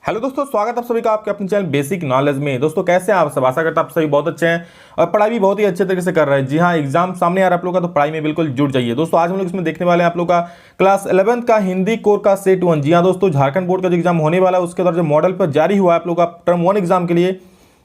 Hello दोस्तों, स्वागत आप सभी का आपके अपने चैनल बेसिक नॉलेज में। दोस्तों कैसे हैं आप सब? आशा करता हूं आप सभी बहुत अच्छे हैं और पढ़ाई भी बहुत ही अच्छे तरीके से कर रहे हैं। जी हाँ, एग्जाम सामने आ रहा है आप लोग का, तो पढ़ाई में बिल्कुल जुट जाइए। दोस्तों आज हम लोग इसमें देखने वाले हैं आप लोग का क्लास 11th का हिंदी कोर का सेट 1। जी हाँ दोस्तों, झारखंड बोर्ड का जो एग्जाम होने वाला है उसके द्वारा जो मॉडल पर जारी हुआ है आप लोग का टर्म 1 एग्जाम के लिए,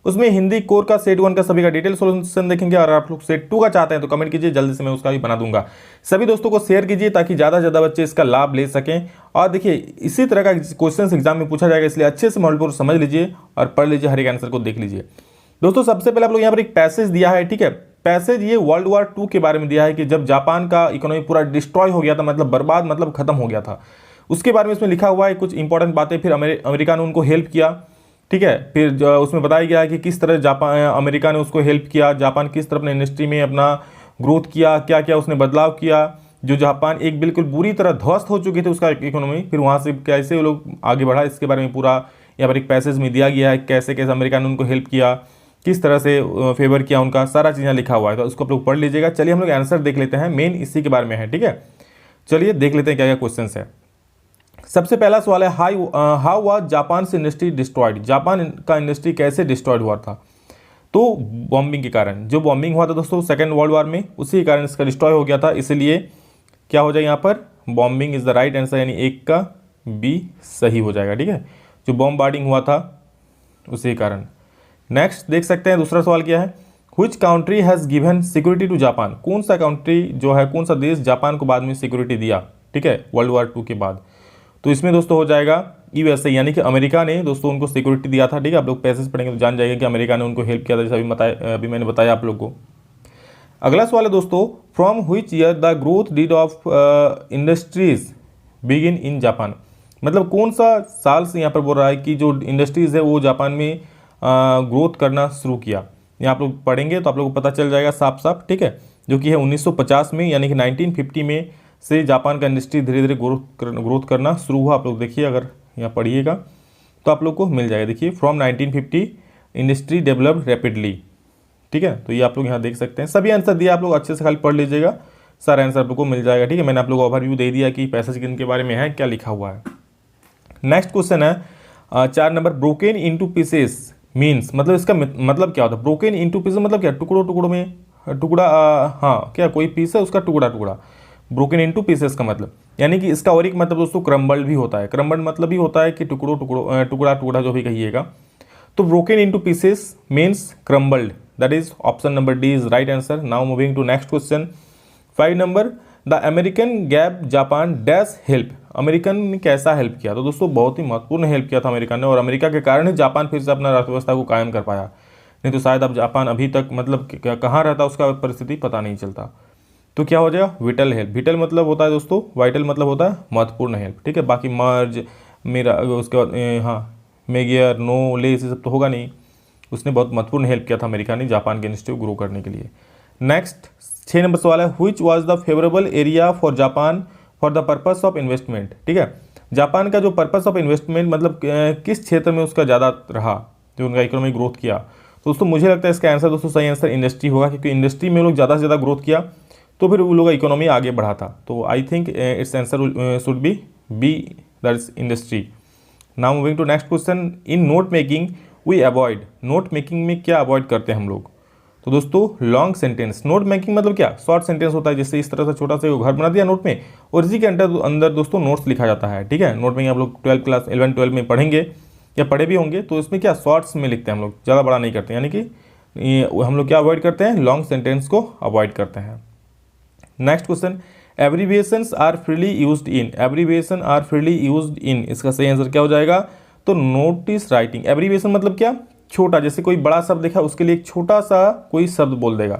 उसमें हिंदी कोर का सेट 1 का सभी का डिटेल सोल्यूशन देखेंगे। और आप लोग सेट 2 का चाहते हैं तो कमेंट कीजिए, जल्दी से मैं उसका भी बना दूंगा। सभी दोस्तों को शेयर कीजिए ताकि ज़्यादा से ज़्यादा बच्चे इसका लाभ ले सकें। और देखिए इसी तरह का क्वेश्चन एग्जाम में पूछा जाएगा, इसलिए अच्छे से मॉडल को समझ लीजिए और पढ़ लीजिए, हर एक आंसर को देख लीजिए। दोस्तों सबसे पहले आप लोग यहाँ पर एक पैसेज दिया है, ठीक है। पैसेज ये वर्ल्ड वॉर 2 के बारे में दिया है कि जब जापान का इकोनॉमी पूरा डिस्ट्रॉय हो गया था, मतलब बर्बाद, मतलब खत्म हो गया था, उसके बारे में इसमें लिखा हुआ है कुछ इंपॉर्टेंट बातें। फिर अमेरिका ने उनको हेल्प किया, ठीक है। फिर उसमें बताया गया है कि किस तरह जापान अमेरिका ने उसको हेल्प किया, जापान किस तरह अपने इंडस्ट्री में अपना ग्रोथ किया, क्या क्या उसने बदलाव किया। जो जापान एक बिल्कुल बुरी तरह ध्वस्त हो चुकी थी उसका इकोनॉमी, फिर वहाँ से कैसे वो लोग आगे बढ़ा, इसके बारे में पूरा यहाँ पर एक पैसेज में दिया गया है। कैसे कैसे अमेरिका ने उनको हेल्प किया, किस तरह से फेवर किया उनका, सारा चीज़ें लिखा हुआ है, तो उसको आप लोग पढ़ लीजिएगा। चलिए हम लोग आंसर देख लेते हैं, मेन इसी के बारे में है, ठीक है। चलिए देख लेते हैं क्या क्या क्वेश्चन है। सबसे पहला सवाल है, हाउ वाज जापान से इंडस्ट्री डिस्ट्रॉयड। जापान का इंडस्ट्री कैसे डिस्ट्रॉयड हुआ था? तो बॉम्बिंग के कारण, जो बॉम्बिंग हुआ था दोस्तों सेकेंड वर्ल्ड वॉर में, उसी के कारण इसका डिस्ट्रॉय हो गया था। इसलिए क्या हो जाए यहाँ पर, bombing is the right answer, यानी एक का बी सही हो जाएगा, ठीक है। जो बॉम्बार्डिंग हुआ था उसी के कारण। नेक्स्ट देख सकते हैं दूसरा सवाल क्या है, which country has given security to Japan. कौन सा कंट्री जो है, कौन सा देश जापान को बाद में सिक्योरिटी दिया, ठीक है, वर्ल्ड वॉर 2 के बाद। तो इसमें दोस्तों हो जाएगा यूएसए, यानी कि अमेरिका ने दोस्तों उनको सिक्योरिटी दिया था, ठीक है। आप लोग पैसेज पढ़ेंगे तो जान जाएंगे कि अमेरिका ने उनको हेल्प किया था, जैसे अभी मैंने बताया आप लोग को। अगला सवाल है दोस्तों, from which year the growth did of industries begin in Japan. मतलब कौन सा साल से यहाँ पर बोल रहा है कि जो इंडस्ट्रीज है वो जापान में ग्रोथ करना शुरू किया। यहाँ आप लोग पढ़ेंगे तो आप लोग को पता चल जाएगा साफ साफ, ठीक है। जो कि है 1950 में, यानी कि 1950 में से जापान का इंडस्ट्री धीरे धीरे ग्रोथ करना शुरू हुआ। आप लोग देखिए, अगर यहाँ पढ़िएगा तो आप लोग को मिल जाएगा। देखिए फ्रॉम 1950 इंडस्ट्री डेवलप्ड रैपिडली, ठीक है। तो ये आप लोग यहाँ देख सकते हैं, सभी आंसर दिया, आप लोग अच्छे से खाली पढ़ लीजिएगा, सारा आंसर आप लोग को मिल जाएगा, ठीक है। मैंने आप लोग को ओवरव्यू दे दिया कि पैसेज किन के बारे में है, क्या लिखा हुआ है। नेक्स्ट क्वेश्चन है 4 number, broken into pieces means, मतलब इसका मतलब क्या होता है। ब्रोकन इनटू पीसेस मतलब क्या, टुकड़ों टुकड़ों में, टुकड़ा हाँ, क्या कोई पीस है उसका टुकड़ा टुकड़ा। ब्रोकन इनटू पीसेस का मतलब, यानी कि इसका और एक मतलब दोस्तों क्रम्बल्ड भी होता है। क्रम्बल्ड मतलब भी होता है कि टुकड़ों टुकड़ों, टुकड़ा टुकड़ा जो भी कहिएगा। तो broken into pieces means crumbled, that is option number D is right answer. Now moving to next question 5 number, the American gave Japan dash help. American ने कैसा हेल्प किया? तो दोस्तों बहुत ही महत्वपूर्ण हेल्प किया था अमेरिका ने, और अमेरिका के कारण ही जापान फिर से अपना अर्थव्यवस्था को कायम कर पाया। नहीं तो शायद अब जापान अभी तक मतलब कहाँ रहता, उसका परिस्थिति पता नहीं चलता। तो क्या हो जाएगा, विटल हेल्प। विटल मतलब होता है दोस्तों, वाइटल मतलब होता है महत्वपूर्ण हेल्प, ठीक है। बाकी मर्ज मेरा उसके बाद हाँ मेगियर नो ले ये सब तो होगा नहीं। उसने बहुत महत्वपूर्ण हेल्प किया था अमेरिका ने जापान के इंडस्ट्री को ग्रो करने के लिए। नेक्स्ट 6 नंबर सवाल है, which was the favourable area for Japan for the purpose of investment, ठीक है। जापान का जो पर्पस ऑफ इन्वेस्टमेंट मतलब किस क्षेत्र में उसका ज़्यादा रहा, जो उनका इकोनॉमिक ग्रोथ किया। तो दोस्तों मुझे लगता है इसका आंसर दोस्तों सही आंसर इंडस्ट्री होगा, क्योंकि इंडस्ट्री में लोग ज़्यादा से ज़्यादा ग्रोथ किया तो फिर वो लोग का इकोनॉमी आगे बढ़ा था। तो I think it's answer should be B, that is industry. Now moving to next question, in note making we avoid. Note making में क्या अवॉइड करते हैं हम लोग? तो दोस्तों लॉन्ग सेंटेंस। नोट मेकिंग मतलब क्या, शॉर्ट सेंटेंस होता है, जैसे इस तरह से छोटा सा घर बना दिया नोट में और इसी के अंदर दोस्तों नोट्स लिखा जाता है, ठीक है। नोट में आप लोग 12 क्लास 11 12 में पढ़ेंगे या पढ़े भी होंगे, तो इसमें क्या शॉर्ट्स में लिखते हैं हम लोग, ज़्यादा बड़ा नहीं करते, यानी कि हम लोग क्या अवॉइड करते हैं, लॉन्ग सेंटेंस को अवॉइड करते हैं। Next question, abbreviations are freely used in. Abbreviation are freely used in, इसका सही आंसर क्या हो जाएगा? तो नोटिस राइटिंग। एब्रीविएशन मतलब क्या, छोटा, जैसे कोई बड़ा शब्द देखा उसके लिए एक छोटा सा कोई शब्द बोल देगा,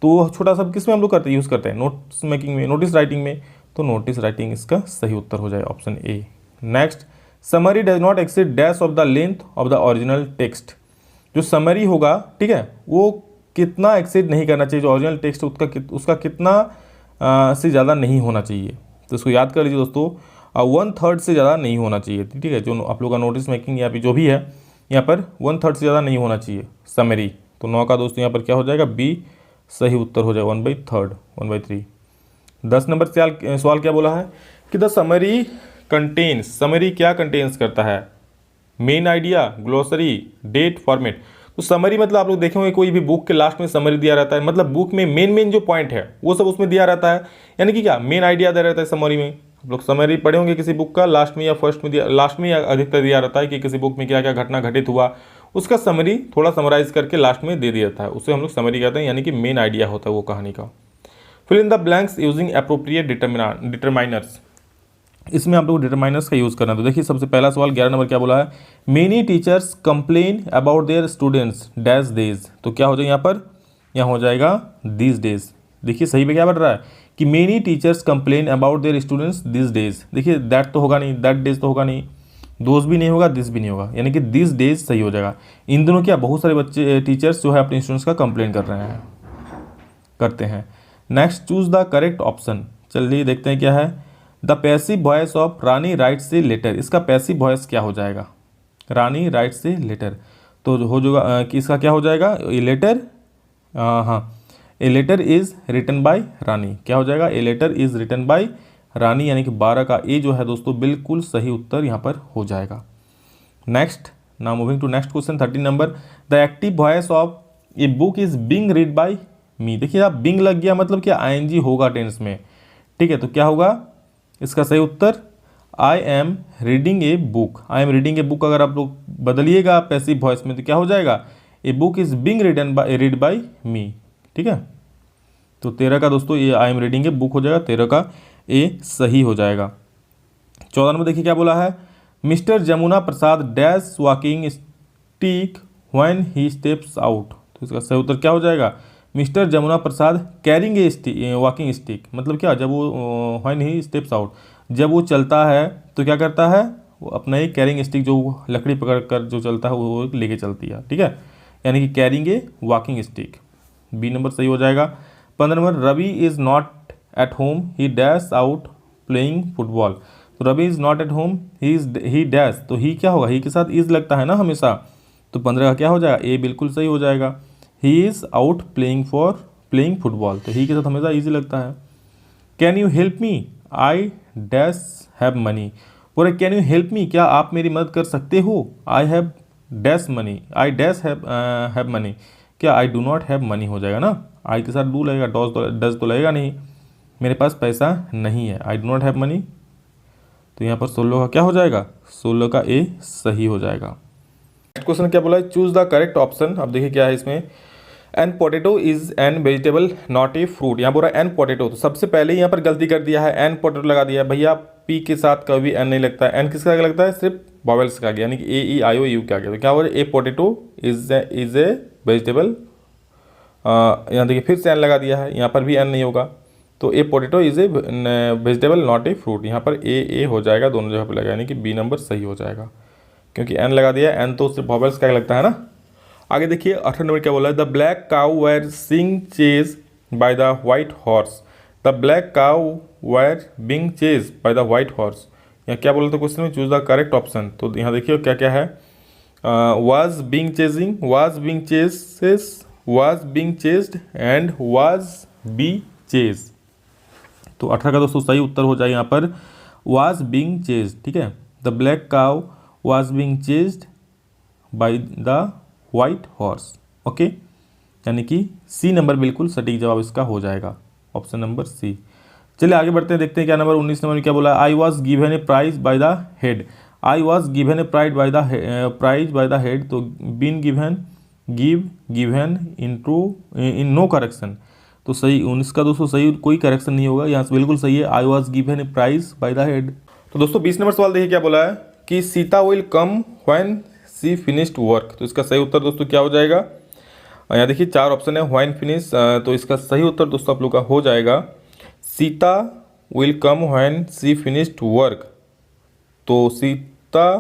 तो वो छोटा शब्द किस में हम लोग करते हैं, यूज़ करते हैं नोट्स मेकिंग में, नोटिस राइटिंग में। तो नोटिस राइटिंग इसका सही उत्तर हो जाए option A. Next, summary does not exceed dash of the length of the original text. जो समरी होगा, ठीक है, वो कितना एक्सीड नहीं करना चाहिए, जो ओरिजिनल टेक्स्ट उसका कितना से ज़्यादा नहीं होना चाहिए। तो इसको याद कर लीजिए दोस्तों, 1/3 से ज़्यादा नहीं होना चाहिए, ठीक है। जो आप लोग का नोटिस मेकिंग या फिर जो भी है यहाँ पर 1/3 से ज़्यादा नहीं होना चाहिए समरी। तो 9 का दोस्तों यहाँ पर क्या हो जाएगा, बी सही उत्तर हो जाएगा, 1/3 1/3। 10 नंबर सवाल क्या बोला है कि द समरी कंटेन्स। समरी क्या कंटेन्स करता है? Main idea, glossary, date, format. तो समरी मतलब आप लोग देखेंगे कोई भी बुक के लास्ट में समरी दिया रहता है, मतलब बुक में मेन जो पॉइंट है वो सब उसमें दिया रहता है, यानी कि क्या मेन आइडिया दिया रहता है समरी में। आप लोग समरी पढ़े होंगे किसी बुक का, लास्ट में या फर्स्ट में दिया, लास्ट में अधिकतर दिया रहता है कि किसी बुक में क्या क्या घटना घटित हुआ, उसका समरी थोड़ा समराइज करके लास्ट में दे दिया जाता है, उसे हम लोग समरी कहते हैं, यानी कि मेन आइडिया होता है वो कहानी का। Fill in the blanks using appropriate determiners. इसमें आप लोग डिटरमाइनर्स का यूज़ करना। तो देखिए सबसे पहला सवाल 11 नंबर क्या बोला है, many teachers complain about their students dash days. तो क्या हो जाएगा यहाँ पर, यहाँ हो जाएगा दीज डेज। देखिए सही पे क्या बढ़ रहा है कि many teachers complain about their students this days. देखिए दैट तो होगा नहीं, दैट डेज तो होगा नहीं, दोज भी नहीं होगा, दिस भी नहीं होगा, यानी कि दिस डेज सही हो जाएगा। इन दोनों क्या बहुत सारे बच्चे टीचर्स जो है अपने स्टूडेंट्स का कंप्लेन कर रहे हैं, करते हैं। Next choose the correct option. चलिए देखते हैं क्या है। The passive voice of Rani writes a letter. इसका पैसिव वॉइस क्या हो जाएगा, रानी राइट्स ए लेटर। तो हो जाएगा कि इसका क्या हो जाएगा, ए लेटर, हाँ a letter is written by Rani. क्या हो जाएगा, a letter is written by Rani, यानी कि 12 का ए जो है दोस्तों बिल्कुल सही उत्तर यहाँ पर हो जाएगा। Next, now moving to next question 13 number. The active voice of a book is being read by me. देखिए आप बिंग लग गया मतलब क्या आईएनजी होगा टेंस में, ठीक है। तो क्या होगा इसका सही उत्तर, I am reading a book. I am reading a book अगर आप लोग बदलिएगा पैसिव वॉइस में तो क्या हो जाएगा, a book is being read by me, ठीक है। तो 13 का दोस्तों ये I am reading a book हो जाएगा, 13 का ए सही हो जाएगा। 14 नंबर देखिए क्या बोला है, mister Jamuna Prasad dash walking stick when he steps out. तो इसका सही उत्तर क्या हो जाएगा, mister Jamuna Prasad carrying a walking stick. मतलब क्या, जब वो व्हेन ही स्टेप्स आउट, जब वो चलता है तो क्या करता है, वो अपना ही कैरिंग स्टिक जो लकड़ी पकड़ कर जो चलता है वो लेके चलती है, ठीक है, यानी कि carrying a walking stick. B number सही हो जाएगा। 15 number, Ravi is not at home he dash out playing football. तो Ravi is not at home he dash, तो ही क्या होगा, ही के साथ इज़ लगता है ना हमेशा, तो 15 का क्या हो जाएगा, ए बिल्कुल सही हो जाएगा। He is out playing football, तो ही के साथ हमेशा ईजी लगता है। Can you help me, I dash have money. बोले कैन यू हेल्प मी, क्या आप मेरी मदद कर सकते हो, I have dash money, I dash have money, क्या I do not have money हो जाएगा ना, आई के साथ डू लगेगा, डज तो लगेगा नहीं, मेरे पास पैसा नहीं है, आई डू नॉट हैव मनी। तो यहाँ पर 16 का क्या हो जाएगा, 16 का ए सही हो जाएगा। नेक्स्ट क्वेश्चन क्या बोला है, चूज द करेक्ट ऑप्शन। अब देखिए क्या है इसमें, an potato is an vegetable not a fruit. यहाँ बोल रहा है एन पोटैटो, तो सबसे पहले यहाँ पर गलती कर दिया है, एन पोटैटो लगा दिया है भैया, पी के साथ कभी एन नहीं लगता है, एन किसका लगता है, सिर्फ वॉवेल्स का गया, यानी कि ए ई आई ओ यू का गया। तो क्या बोल रहा है, ए पोटैटो इज ए वेजिटेबल, यहाँ देखिए फिर से एन लगा दिया है, यहाँ पर भी एन नहीं होगा, तो ए potato is a vegetable not a fruit. यहाँ पर ए हो जाएगा, दोनों जगह पर लगा, यानी कि बी नंबर सही हो जाएगा, क्योंकि एन लगा दिया, एन तो सिर्फ वॉवेल्स का लगता है ना। आगे देखिए 18 नंबर क्या बोला है, the black cow were sing chase by the white horse. The black cow were being chase by the white horse. यहाँ क्या बोला था क्वेश्चन में, चूज द करेक्ट ऑप्शन। तो यहाँ देखिए क्या क्या है, was being chasing, was being chases, was being chased and was be chase. तो 18 का दोस्तों सही उत्तर हो जाए यहाँ पर वाज बिंग चेज, ठीक है। The black cow was being chased by the white horse, okay, यानी कि सी नंबर बिल्कुल सटीक जवाब इसका हो जाएगा, ऑप्शन नंबर सी। चलिए आगे बढ़ते हैं, देखते हैं क्या नंबर 19 नंबर में क्या बोला है, I was given a prize by the head. I was given a prize by the head, तो been given in no correction. तो सही 19 का दोस्तों सही, कोई करेक्शन नहीं होगा, यहाँ से बिल्कुल सही है, I was given a prize by the head. तो दोस्तों 20 नंबर सवाल देखिए क्या बोला है कि Sita will come when she finished work. तो इसका सही उत्तर दोस्तों क्या हो जाएगा, यहाँ देखिए 4 ऑप्शन है, व्हेन फिनिश, तो इसका सही उत्तर दोस्तों आप लोग का हो जाएगा Sita will come when she finished work. तो Sita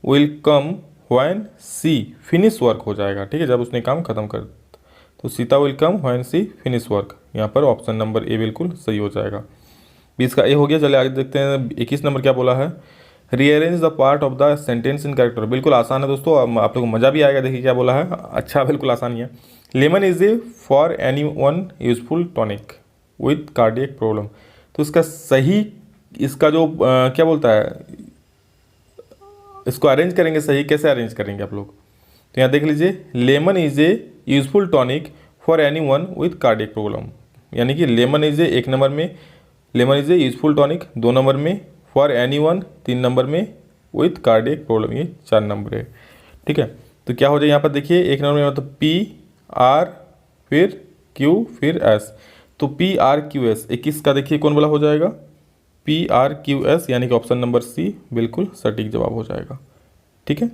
will come when she finish work हो जाएगा, ठीक है, जब उसने काम खत्म कर, तो Sita will come when she finish work, यहाँ पर ऑप्शन नंबर ए बिल्कुल सही हो जाएगा। 20 का ए हो गया। चलिए आगे देखते हैं 21 नंबर क्या बोला है, rearrange the part of the sentence in character. बिल्कुल आसान है दोस्तों, आप लोग को मज़ा भी आएगा। देखिए क्या बोला है, अच्छा बिल्कुल आसान ही है। Lemon is A for any one useful tonic with cardiac problem. तो इसका सही, इसका जो क्या बोलता है, इसको अरेंज करेंगे सही, कैसे अरेंज करेंगे आप लोग? तो यहाँ देख लीजिए, lemon is a useful tonic for any one with cardiac problem, यानी कि लेमन इज ए 1 नंबर में, lemon is a useful tonic 2 number में, फॉर एनी वन 3 नंबर में, विथ कार्डियक प्रॉब्लम ये 4 नंबर है। ठीक है, तो क्या हो जाए यहाँ पर देखिए, 1 नंबर में मतलब पी आर फिर क्यू फिर एस, तो पी आर क्यू एस 21 का देखिए कौन वाला हो जाएगा? पी आर क्यू एस, यानी कि ऑप्शन नंबर सी बिल्कुल सटीक जवाब हो जाएगा। ठीक है,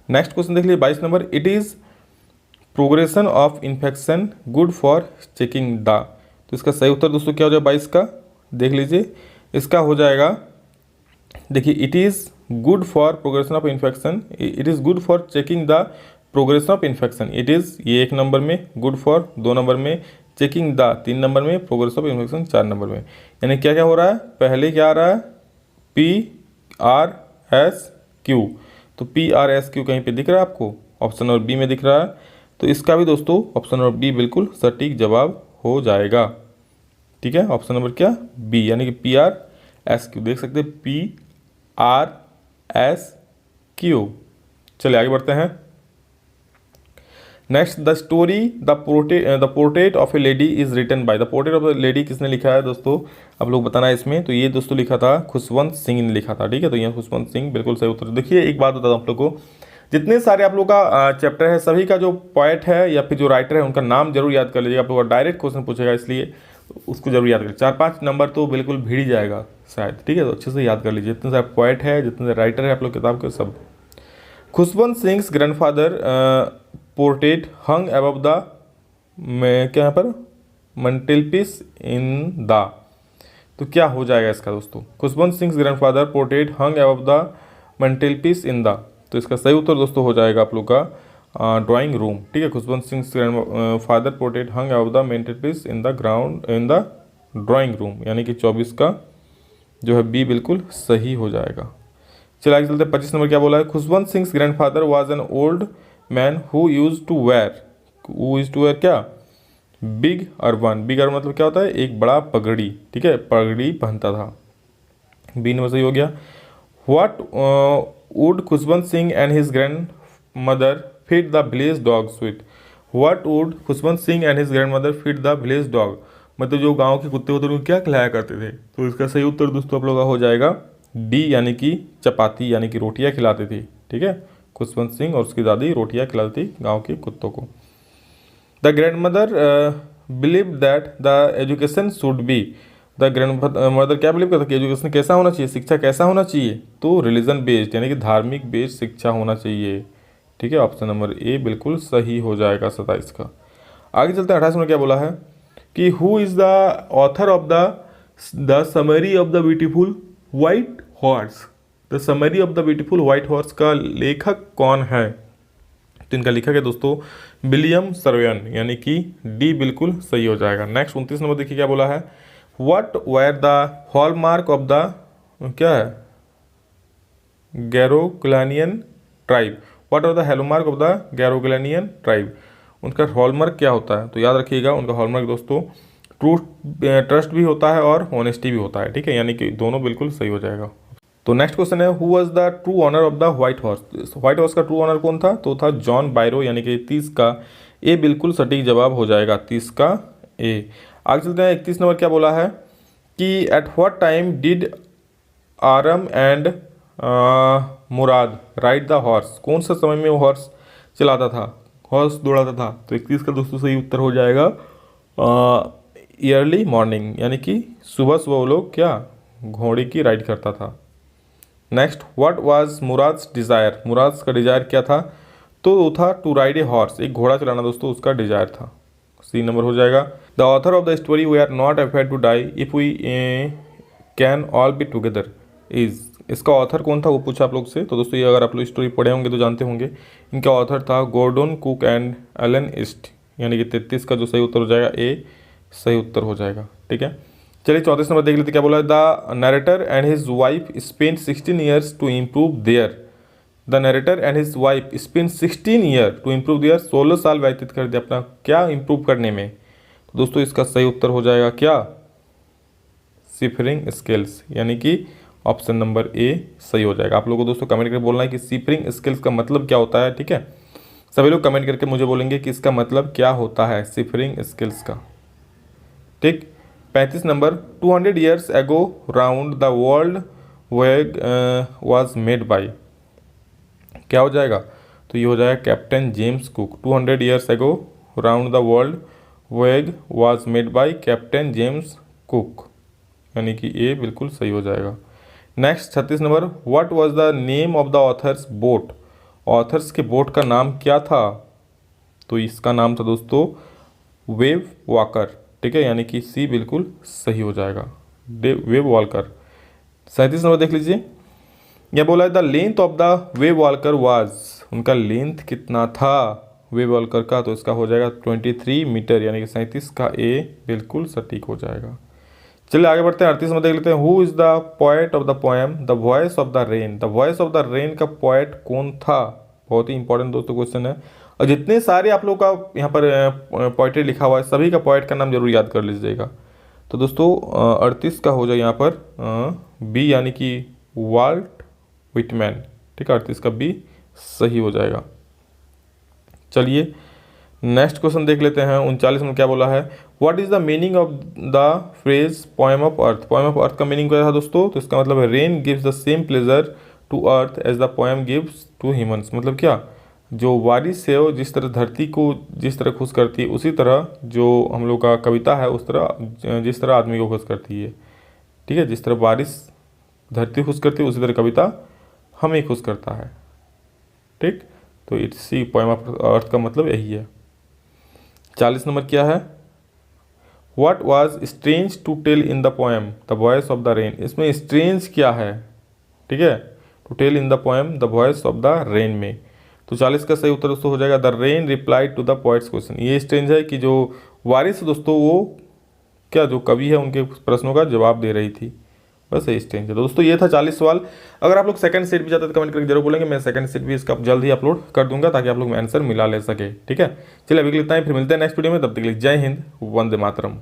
नेक्स्ट क्वेश्चन देख लीजिए 22 number, it is progression of infection good for checking the, तो इसका सही उत्तर दोस्तों क्या हो जाएगा 22 का? देख लीजिए, इसका हो जाएगा, देखिए it is good for progression of infection, it is good for checking the progression of infection, it is ये 1 नंबर में, गुड फॉर 2 नंबर में, चेकिंग द 3 नंबर में, प्रोग्रेशन ऑफ इन्फेक्शन 4 नंबर में। यानी क्या क्या हो रहा है, पहले क्या आ रहा है? पी आर एस क्यू, तो पी आर एस क्यू कहीं पे दिख रहा है आपको? ऑप्शन नंबर बी में दिख रहा है, तो इसका भी दोस्तों ऑप्शन नंबर बी बिल्कुल सटीक जवाब हो जाएगा। ठीक है, ऑप्शन नंबर क्या? बी, यानी कि पी आर एस क्यू, देख सकते हैं पी आर एस क्यू। चलिए आगे बढ़ते हैं। Next, the story the portrait of a lady is written by, the portrait of the lady किसने लिखा है दोस्तों? आप लोग बताना है इसमें। तो ये दोस्तों लिखा था खुशवंत सिंह ने लिखा था। ठीक है, तो ये खुशवंत सिंह बिल्कुल सही उत्तर। देखिए एक बात बता दूं आप लोग को, जितने सारे आप लोग का चैप्टर है सभी का जो पोएट है या फिर जो राइटर है उनका नाम जरूर याद कर लीजिएगा। आप लोग का डायरेक्ट क्वेश्चन पूछेगा, इसलिए उसको जरूर याद करें। 4-5 नंबर तो बिल्कुल भीड़ ही जाएगा शायद। ठीक है, तो अच्छे से याद कर लीजिए, जितने सारे पोएट है, जितने सारे राइटर है आप लोग किताब के सब। Khushwant Singh grandfather portrait hung above the, में क्या यहाँ पर मंटेलपीस इन द, तो क्या हो जाएगा इसका दोस्तों? Khushwant Singh grandfather portrait hung above the mantelpiece in the, तो इसका सही उत्तर दोस्तों हो जाएगा आप लोग का ड्राइंग रूम। ठीक है, Khushwant Singh grandfather portrait hung above the mantelpiece in the ground in the drawing room, यानी कि 24 का जो है बी बिल्कुल सही हो जाएगा। चलिए आगे चलते हैं। 25 नंबर क्या बोला है? Khushwant Singh grandfather was an old man who used to wear क्या? बिग अर्बन, बिग अर्बन मतलब क्या होता है? एक बड़ा पगड़ी। ठीक है, पगड़ी पहनता था। बी नंबर सही हो गया। What would Khushwant Singh and his grand mother feed the village dogs with? What would Khushwant Singh and his grand mother feed the village dog, मतलब जो गांव के कुत्ते होते हैं उनको क्या खिलाया करते थे? तो इसका सही उत्तर दोस्तों आप लोगों का हो जाएगा डी, यानी कि चपाती, यानी कि रोटियां खिलाते थे। ठीक है, खुशवंत सिंह और उसकी दादी रोटियां खिलाती थी गांव के कुत्तों को। The grand mother believe that the education should be, the grand mother क्या बिलीव करता कि एजुकेशन कैसा होना चाहिए, शिक्षा कैसा होना चाहिए? तो रिलीजन बेस्ड, यानी कि धार्मिक बेस्ड शिक्षा होना चाहिए। ठीक है, ऑप्शन नंबर ए बिल्कुल सही हो जाएगा 27 का। आगे चलते हैं 28 में क्या बोला है कि who is the author of the summary of the beautiful white horse, the summary of the beautiful white horse का लेखक कौन है? तो इनका लेखक है दोस्तों विलियम सर्वेन, यानी कि डी बिल्कुल सही हो जाएगा। नेक्स्ट 29 नंबर देखिए क्या बोला है? What were the hallmark of the क्या है? Garoghlanian tribe, what are the hallmark of the Garoghlanian tribe, उनका हॉलमार्क क्या होता है? तो याद रखिएगा उनका हॉलमार्क दोस्तों ट्रस्ट भी होता है और ऑनेस्टी भी होता है। ठीक है, यानी कि दोनों बिल्कुल सही हो जाएगा। तो नेक्स्ट क्वेश्चन है who was the true owner of the white horse, white horse का ट्रू ऑनर कौन था? तो था जॉन बायरो, यानी कि 30 का ए बिल्कुल सटीक जवाब हो जाएगा, 30 का ए। आगे चलते हैं 31 नंबर क्या बोला है कि at what time did Aram and Mourad ride the horse, कौन सा समय में वो हॉर्स चलाता था, हॉर्स दौड़ाता था? तो 31 का दोस्तों सही उत्तर हो जाएगा ईयरली मॉर्निंग, यानी कि सुबह सुबह वो लोग क्या घोड़े की राइड करता था। Next, what was Murad's desire, मुराद का डिज़ायर क्या था? तो वो था टू राइड ए हॉर्स, एक घोड़ा चलाना दोस्तों उसका डिज़ायर था। सी नंबर हो जाएगा। The author of the story we are not afraid to die if we can all be together is, इसका ऑथर कौन था वो पूछा आप लोग से। तो दोस्तों ये अगर आप लोग स्टोरी पढ़े होंगे तो जानते होंगे, इनका ऑथर था Gordon Cook and Alan East, यानी कि 33 का जो सही उत्तर हो जाएगा ए सही उत्तर हो जाएगा। ठीक है, चलिए 34 नंबर देख लेते क्या बोला है? The narrator and his wife spend 16 years to improve there, the narrator and his wife spend 16 year to improve there, 16 साल व्यतीत कर दिया अपना क्या इम्प्रूव करने में। तो दोस्तों इसका सही उत्तर हो जाएगा क्या? सिफरिंग स्किल्स, यानी कि ऑप्शन नंबर ए सही हो जाएगा। आप लोगों को दोस्तों कमेंट करके बोलना है कि सिफरिंग स्किल्स का मतलब क्या होता है, ठीक है। सभी लोग कमेंट करके मुझे बोलेंगे कि इसका मतलब क्या होता है सिफरिंग स्किल्स का, ठीक। 35 number, 200 years ago round the world voyage was made by, क्या हो जाएगा? तो ये हो जाएगा Captain James Cook. 200 years ago round the world voyage was made by Captain James Cook, यानी कि ए बिल्कुल सही हो जाएगा। Next 36 number, what was the name of the author's boat, author's के बोट का नाम क्या था? तो इसका नाम था दोस्तों वेव वॉकर, ठीक है, यानी कि सी बिल्कुल सही हो जाएगा, वेव वॉकर। 37 नंबर देख लीजिए, यह बोला है the length of the wave walker was, उनका लेंथ कितना था वेव वॉकर का? तो इसका हो जाएगा 23 मीटर, यानी कि 37 का ए बिल्कुल सटीक हो जाएगा। चलिए आगे बढ़ते हैं, 38 में देख लेते हैं, who is the poet of the poem the voice of the rain, the voice of the rain का पोएट कौन था? बहुत ही इंपॉर्टेंट दोस्तों क्वेश्चन है, और जितने सारे आप लोग का यहाँ पर पोएट्री लिखा हुआ है सभी का पोएट का नाम जरूर याद कर लीजिएगा। तो दोस्तों 38 का हो जाए यहाँ पर बी, यानी कि वाल्ट विटमैन, ठीक है, 38 का बी सही हो जाएगा। चलिए नेक्स्ट क्वेश्चन देख लेते हैं, 39 में क्या बोला है, what is the meaning of the phrase poem of earth, poem of earth का मीनिंग क्या था दोस्तों? तो इसका मतलब है rain gives the same pleasure to earth as the poem gives to humans, मतलब क्या, जो बारिश है वो जिस तरह धरती को जिस तरह खुश करती है उसी तरह जो हम लोग का कविता है उस तरह जिस तरह आदमी को खुश करती है, ठीक है, जिस तरह बारिश धरती खुश करती है उसी तरह कविता हमें खुश करता है, ठीक। तो इसी पोएम ऑफ अर्थ का मतलब यही है। 40 नंबर क्या है, what was strange to tell in the poem the voice of the rain, इसमें स्ट्रेंज क्या है, ठीक है, to tell in the poem the voice of the rain में। तो 40 का सही उत्तर दोस्तों हो जाएगा the rain replied to the poet's question, ये स्ट्रेंज है कि जो बारिश दोस्तों वो क्या जो कवि है उनके प्रश्नों का जवाब दे रही थी, बस यही स्ट्रेंज है। दोस्तों ये था 40 सवाल। अगर आप लोग सेकंड सेट भी चाहते हैं तो कमेंट करके जरूर बोलेंगे, मैं सेकंड सेट भी इसका जल्द ही अपलोड कर दूंगा ताकि आप लोग आंसर मिला ले सके, ठीक है। चलिए अभी के लिए इतना ही, फिर मिलते हैं नेक्स्ट वीडियो में, तब तक के लिए जय हिंद, वंदे मातरम।